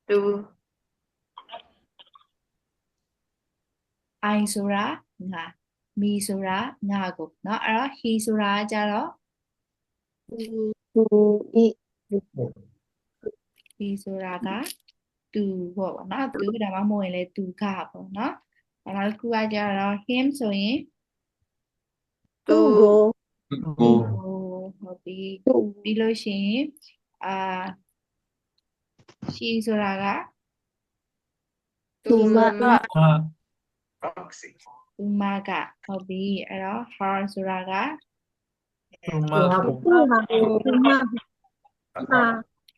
သူအိုင်ဆိုတာငါမီဆိုတာငါကိုเนาะအဲ့တော့ he ဆိုတာကြတော့ he ဆိုတာကသူပေါ့เนาะသူဒါမှမဟုတ်ရင်လည်းသူကပေါ့เนาะအဲ့တော့ခုကကြတော့ him ဆိုရင် သူဟုတ်ပြီပြီးလို့ရှိရင်အာ she ဆိုတာကသူမသူမကဟုတ်ပြီအဲ့တော့ her ဆိုတာက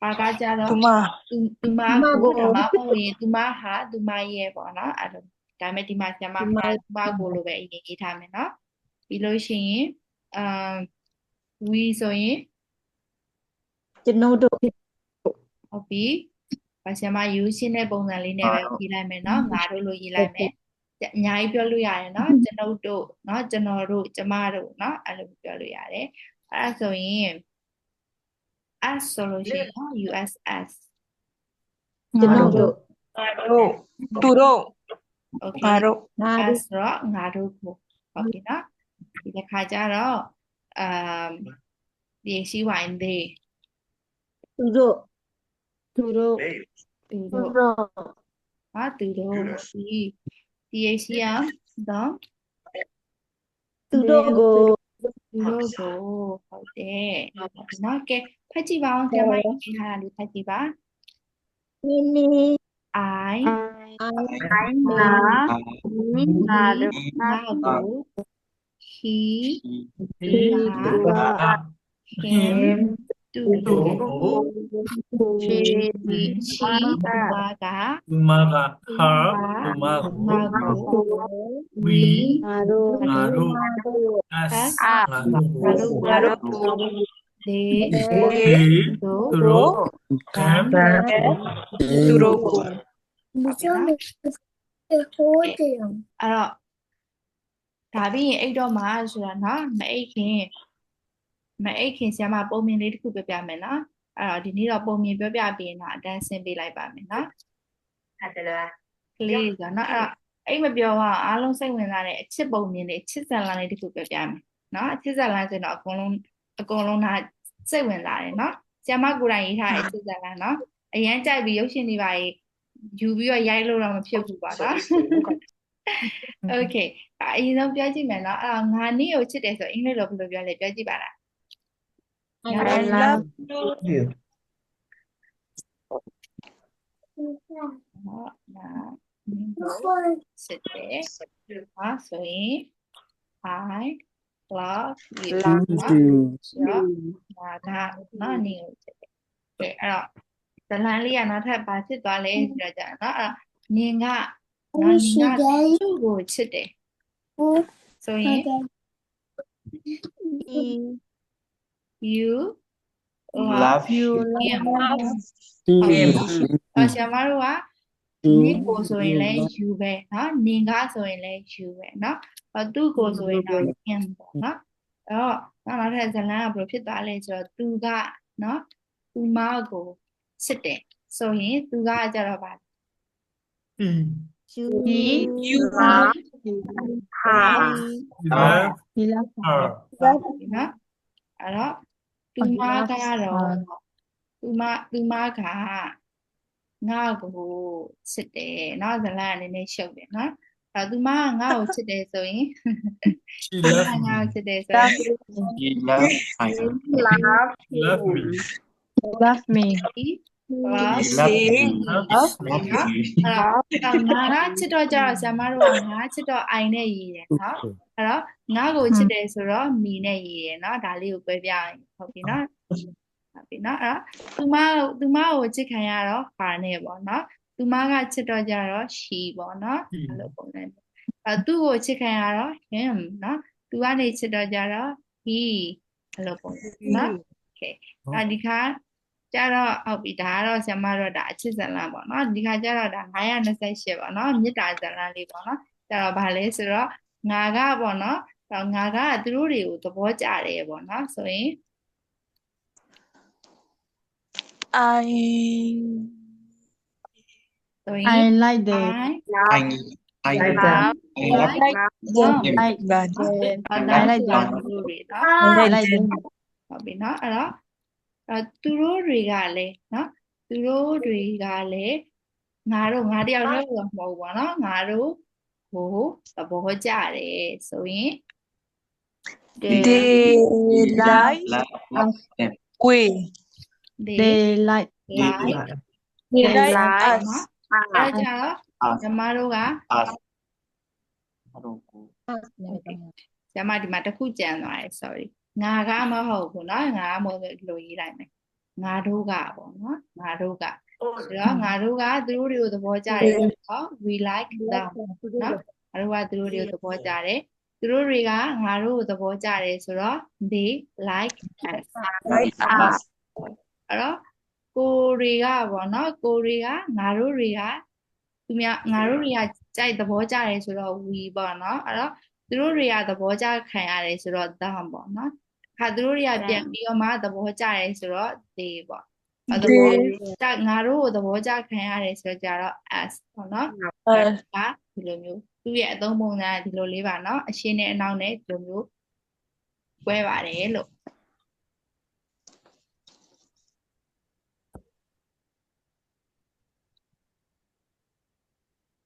ပါကကြတော့သူမကိုဒါမှမဟုတ်ရင်သူမဟာသူမရဲ့ပေါ့နော်အဲ့ဒါဒါမဲ့ဒီမှာကျမဟာသူမကိုလိုပဲအရင်ရေးထားမယ်နော်ပြီးလို့ရှိရင်we ဆိုရင်ကျွန်တော်တို့ဟုတ်ပြီဘာဆရာမယူရှင်းတဲ့ပုံစံလေးနဲ့ပဲရေးလိုက်မယ်နော်ငါတို့လိုရေးလိုက်မယ်အများကြီးပြောလို့ရတယ်နော်ကျွန်ုပ်တို့နော်ကျွန်တော်တို့ကျမတို့နော်အဲ့လိုပြောလို့ရတယ်အဲ့ဒါဆိုရင် S ဆိုလို့ရှိရင် USS ကျွန်တော်တို့သူတို့ Okay ငါတို့ S ဆိုတော့ငါတို့ကိုဟုတ်ပြီနော်ဒီတစ်ခါကျတော့ဒီရှိဝိုင်းသေး သူတို့သူတို့ သူတို့ဟာသူတို့ဒီရှိရတော့ သူတို့ကို သူတို့ကိုဟုတ်တယ်နော်ကဲဖတ်ကြည့်ပါအောင်ဆရာမရေးထားတာလေးဖတ်ကြည့်ပါ မင်းမင်း I ငါတို့ ငါကို he သူက him သူတို့ she သူမက her သူမကို ငါကို we ငါတို့ ငါတို့ us ငါတို့ ငါတို့ကို they သူတို့ them သူတို့ကို အဲ့တော့ဒါပြီးရင်အိတ်တော့မှာဆိုတာနော်မအိတ်ခင်ဆရာမပုံမြင်လေးတစ်ခုပြပြမယ်နော်အဲ့တော့ဒီနေ့တော့ပုံမြင်ပြပြပြီးရင်တော့အတန်းဆင်းပေးလိုက်ပါမယ်နော်ဟုတ်တယ်လားကလေးဆိုတော့နော်အဲ့တော့အိတ်မပြောအောင်အားလုံးစိတ်ဝင်စားတဲ့အချစ်ပုံမြင်လေးချစ်ဇာတ်လမ်းလေးတစ်ခုပြပြမယ်နော်အချစ်ဇာတ်လမ်းဆိုတော့အကုန်လုံးဒါစိတ်ဝင်စားတယ်နော်ဆရာမကိုယ်တိုင်ရေးထားတဲ့အချစ်ဇာတ်လမ်းနော်အရန်ကြိုက်ပြီးရုပ်ရှင်တွေပါယူပြီးတော့ရိုက်လို့တော့မဖြစ်ဘူးပါနော် Okay အရင်ဆုံးပြောကြည့်မယ်နော်အဲ့တော့ငါနေ့ကိုချစ်တယ်ဆိုအင်္ဂလိပ်လိုဘယ်လိုပြောလဲပြောကြည့်ပါလား I love you ဟောနာချစ်တယ်ဟာဆိုရင် I love you ဆိုတော့ငါကနော်နေ့ကိုချစ်တယ်ကဲအဲ့တော့ဇလန်လေးကနောက်ထပ်ဘာဖြစ်သွားလဲဆိုတော့ကြာနော်အဲ့နင်ကသူ့ကိုချစ်တယ်ဆိုရင် you love you him ဆရာမတို့ကနင်ကိုဆိုရင်လည်း you ပဲเนาะနင်ကဆိုရင်လည်း you ပဲเนาะသူ့ကိုဆိုရင်တော့ him ပေါ့เนาะအဲ့တော့နောက်ထပ်ဇလန်ကဘယ်လိုဖြစ်သွားလဲဆိုတော့သူကเนาะသူမကိုချစ်တယ်ဆိုရင်သူကကြတော့ဗာ you you love her love you love her နော်အဲ့တော့သူမကတော့သူမကငါ့ကိုချစ်တယ်နော်ဇလန်အနေနဲ့ရှုပ်တယ်နော်အဲ့သူမကငါ့ကိုချစ်တယ်ဆိုရင် she love ငါ့ me ကိုချစ်တယ်ဆိုရင် she love me love love me love me ငါချစ်တော့ကြတော့ဆရာမတို့ကငါချစ်တော့ I နဲ့ရေးတယ်နော်အဲ့တော့ငါ့ကိုချစ်တယ်ဆိုတော့ me နဲ့ရေးတယ်နော်ဒါလေးကိုပြောပြရင်ဟုတ်ပြီနော်ဟုတ်ပြီနော်အဲ့တော့သူမကိုချစ်ခံရတော့ her နဲ့ပေါ့နော်သူမကချစ်တော့ကြတော့ she ပေါ့နော်အဲ့လိုပုံစံသူ့ကိုချစ်ခံရတော့ him နော်သူကနေချစ်တော့ကြတော့ he အဲ့လိုပုံစံနော် okay ဒီခါကျတော့ဟုတ်ပြီဒါကတော့ဆရာမတို့ဒါအချစ်ဇာတ်လမ်းပေါ့နော်ဒီခါကျတော့ဒါ928ပေါ့နော်မေတ္တာဇာတ်လမ်းလေးပေါ့နော်ကျတော့ဗာလဲဆိုတော့ငါကပေါ့နော်ငါကသူတို့တွေကိုသဘောကျတယ်ပေါ့နော်ဆိုရင် I ဆိုရင် I like them I I like them like them like them ဟုတ် I လား like သူ them တို့တွေနော် I like them ဟုတ်ပြီနော်အဲ့တော့သူတို့တွေကလည်းနော်သူတို့တွေကလည်းငါတယောက်တည်းတော့မဟုတ်ပါနော်ငါတို့ကိုသဘောကျတယ်ဆိုရင် They like we. they they like like They like us. အဲ့ကြတော့ညီမတို့ကညီမဒီမှာတစ်ခုကြံသွားတယ် sorry ငါကမဟုတ်ဘူးเนาะငါကမဟုတ်လို့လိုရေးလိုက်မယ်ငါတို့ကပေါ့เนาะငါတို့ကဆိုတော့ငါတို့ကသူတို့တွေကိုသဘောကျတယ်ဆိုတော့ we like them เนาะငါတို့ကသူတို့တွေကိုသဘောကျတယ်သူတို့တွေကငါတို့ကိုသဘောကျတယ်ဆိုတော့ they like us like us. အဲ့တော့ကိုတွေကပေါ့เนาะကိုတွေကငါတို့တွေကသူများငါတို့တွေကကြိုက်သဘောကျတယ်ဆိုတော့ we ပေါ့เนาะအဲ့တော့သူတို့တွေကသဘောကျခံရတယ်ဆိုတော့ them ပေါ့เนาะခါသူတို့တွေကပြန်ပြီးတော့မှသဘောကျတယ်ဆိုတော့ they ပေါ့အဲ့တော့ငါတို့ကိုသဘောကျခံရတယ်ဆိုတော့ကြတော့ us ပေါ့เนาะအဲ့ဒါဒီလိုမျိုးသူ့ရဲ့အသုံးပုံစံကဒီလိုလေးပါเนาะအရှင်းနဲ့အနောက်နဲ့ဒီလိုမျိုးကွဲပါတယ်လို့